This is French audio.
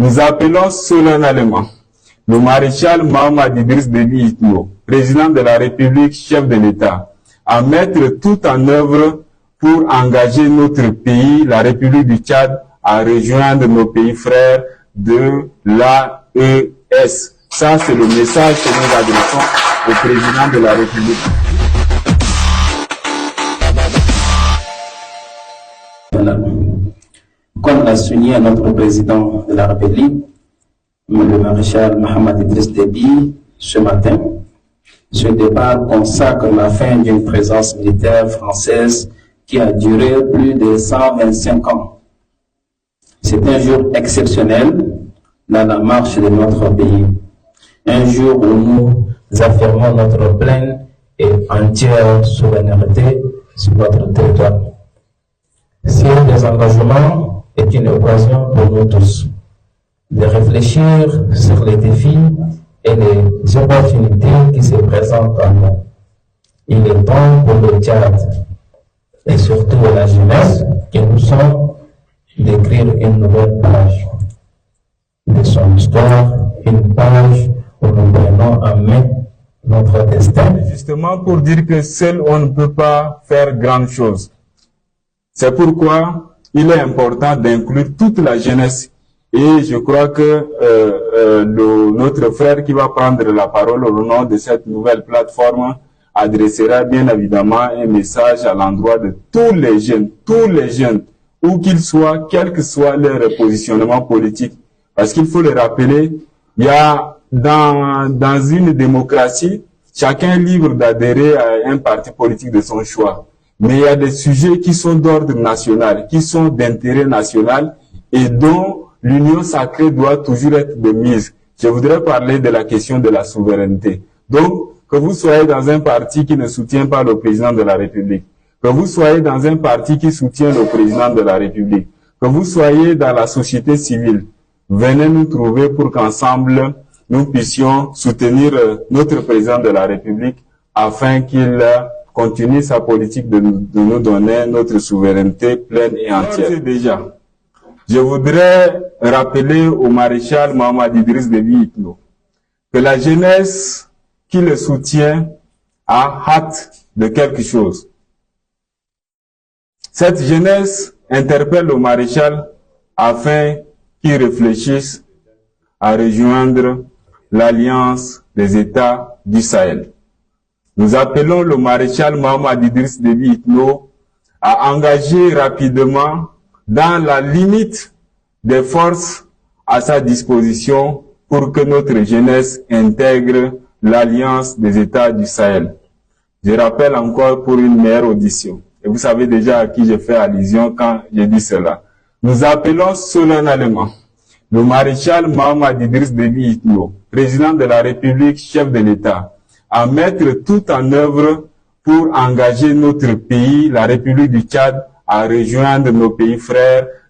Nous appelons solennellement le maréchal Mohamed Idriss Déby Itno, président de la République, chef de l'État, à mettre tout en œuvre pour engager notre pays, la République du Tchad, à rejoindre nos pays frères de l'AES. Ça, c'est le message que nous adressons au président de la République. Comme l'a souligné notre président de la République, le maréchal Mohamed Idriss Déby, ce matin, ce départ consacre la fin d'une présence militaire française qui a duré plus de 125 ans. C'est un jour exceptionnel dans la marche de notre pays. Un jour où nous affirmons notre pleine et entière souveraineté sur notre territoire. Ce désengagement est une occasion pour nous tous de réfléchir sur les défis et les opportunités qui se présentent à nous. Il est temps pour le Tchad et surtout la jeunesse que nous sommes d'écrire une nouvelle page de son histoire, une page où nous prenons en main notre destin. Justement pour dire que seul on ne peut pas faire grande chose. C'est pourquoi il est important d'inclure toute la jeunesse. Et je crois que notre frère qui va prendre la parole au nom de cette nouvelle plateforme adressera bien évidemment un message à l'endroit de tous les jeunes, où qu'ils soient, quel que soit leur positionnement politique. Parce qu'il faut le rappeler, il y a dans une démocratie, chacun est libre d'adhérer à un parti politique de son choix. Mais il y a des sujets qui sont d'ordre national, qui sont d'intérêt national et dont l'union sacrée doit toujours être de mise. Je voudrais parler de la question de la souveraineté. Donc, que vous soyez dans un parti qui ne soutient pas le président de la République, que vous soyez dans un parti qui soutient le président de la République, que vous soyez dans la société civile, venez nous trouver pour qu'ensemble, nous puissions soutenir notre président de la République afin qu'il continue sa politique de nous donner notre souveraineté pleine et entière. Déjà, je voudrais rappeler au maréchal Mohamed Idriss Déby Itno que la jeunesse qui le soutient a hâte de quelque chose. Cette jeunesse interpelle le maréchal afin qu'il réfléchisse à rejoindre l'Alliance des États du Sahel. Nous appelons le maréchal Mohamed Idriss Déby Itno à engager rapidement dans la limite des forces à sa disposition pour que notre jeunesse intègre l'Alliance des États du Sahel. Je rappelle encore pour une meilleure audition. Et vous savez déjà à qui je fais allusion quand je dis cela. Nous appelons solennellement le maréchal Mohamed Idriss Déby Itno, président de la République, chef de l'État, à mettre tout en œuvre pour engager notre pays, la République du Tchad, à rejoindre nos pays frères